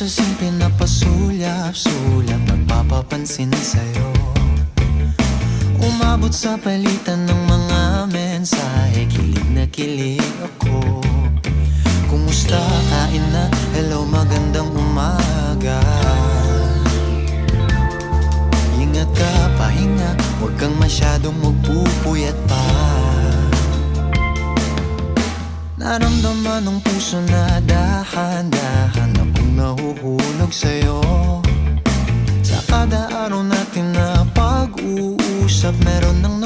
Bosesing pinapasulyap-sulyap, nagpapapansin sa'yo. Umabot sa palitan ng mga mensahe, kilig na kilig ako. Kumusta, kain na, hello, magandang umaga. Ingat ka, pahinga, huwag kang masyadong magpupuyat pa. Naramdaman ng puso na dahan-dahan akong nahuhulog sa'yo. Sa kada araw natin na pag-uusap, meron ng